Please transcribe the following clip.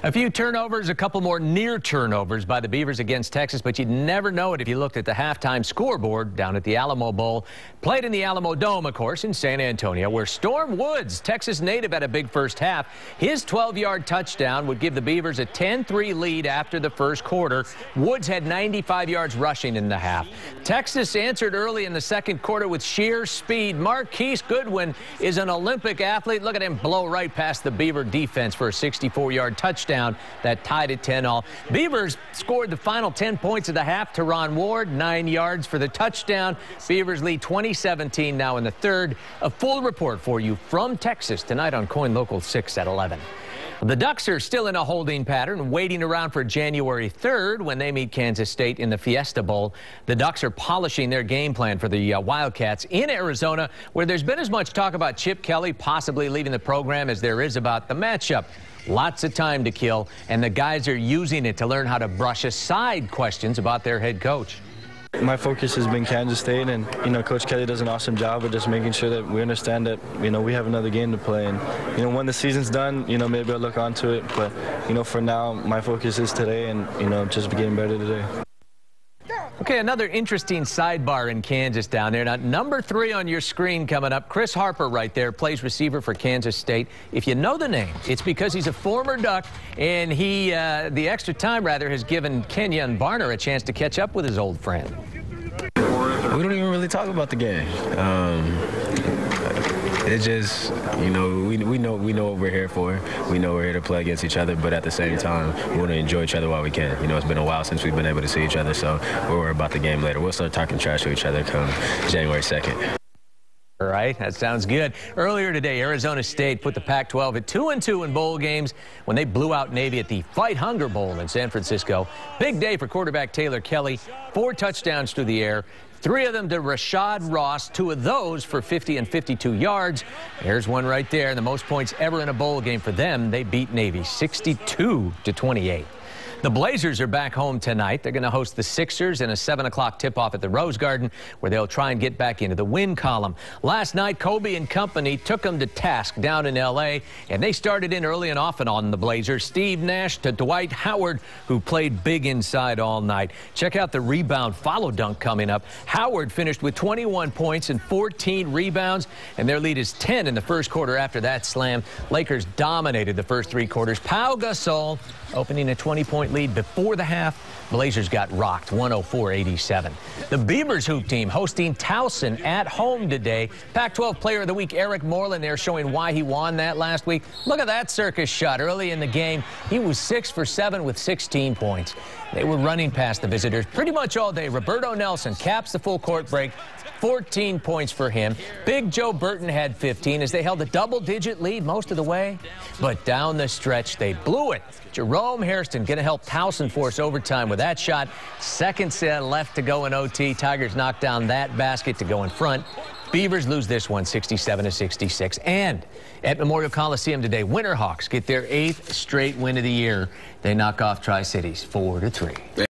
A few turnovers, a couple more near turnovers by the Beavers against Texas, but you'd never know it if you looked at the halftime scoreboard down at the Alamo Bowl. Played in the Alamo Dome, of course, in San Antonio, where Storm Woods, Texas native, had a big first half. His 12-yard touchdown would give the Beavers a 10-3 lead after the first quarter. Woods had 95 yards rushing in the half. Texas answered early in the second quarter with sheer speed. Marquise Goodwin is an Olympic athlete. Look at him blow right past the Beaver defense for a 64-yard touchdown that tied it 10-all. Beavers scored the final 10 points of the half. Teron Ward, 9 yards for the touchdown. Beavers lead 20-17 now in the third. A full report for you from Texas tonight on KOIN Local 6 at 11. The Ducks are still in a holding pattern, waiting around for January 3rd when they meet Kansas State in the Fiesta Bowl. The Ducks are polishing their game plan for the Wildcats in Arizona, where there's been as much talk about Chip Kelly possibly leaving the program as there is about the matchup. Lots of time to kill, and the guys are using it to learn how to brush aside questions about their head coach. My focus has been Kansas State, and Coach Kelly does an awesome job of just making sure that we understand that we have another game to play, and when the season's done, maybe I'll look onto it, but for now my focus is today, and just getting better today. Okay, another interesting sidebar in Kansas down there. Now, number 3 on your screen coming up, Chris Harper right there, plays receiver for Kansas State. If you know the name, it's because he's a former Duck, and he, the extra time rather, has given Kenyon Barner a chance to catch up with his old friend. We don't even really talk about the game. It's just, we know what we're here for. We know we're here to play against each other, but at the same time, we want to enjoy each other while we can. It's been a while since we've been able to see each other, so we'll worry about the game later. We'll start talking trash to each other come January 2nd. All right, that sounds good. Earlier today, Arizona State put the Pac-12 at 2-2 in bowl games when they blew out Navy at the Fight Hunger Bowl in San Francisco. Big day for quarterback Taylor Kelly. 4 touchdowns through the air. 3 of them to Rashad Ross, 2 of those for 50 and 52 yards. There's one right there, the most points ever in a bowl game for them. They beat Navy 62-28. The Blazers are back home tonight. They're going to host the Sixers in a 7 o'clock tip-off at the Rose Garden, where they'll try and get back into the win column. Last night, Kobe and company took them to task down in L.A., and they started in early and often on the Blazers. Steve Nash to Dwight Howard, who played big inside all night. Check out the rebound follow dunk coming up. Howard finished with 21 points and 14 rebounds, and their lead is 10 in the first quarter after that slam. Lakers dominated the first 3 quarters. Pau Gasol opening a 20-point lead before the half. Blazers got rocked 104-87. The Beavers hoop team hosting Towson at home today. Pac-12 Player of the Week Eric Moreland there showing why he won that last week. Look at that circus shot early in the game. He was 6 for 7 with 16 points. They were running past the visitors pretty much all day. Roberto Nelson caps the full court break. 14 points for him. Big Joe Burton had 15 as they held a double-digit lead most of the way. But down the stretch, they blew it. Jerome Hairston going to help Towson force overtime with that shot. Second set left to go in OT. Tigers knocked down that basket to go in front. Beavers lose this one 67-66. And at Memorial Coliseum today, Winterhawks get their 8th straight win of the year. They knock off Tri-Cities 4-3.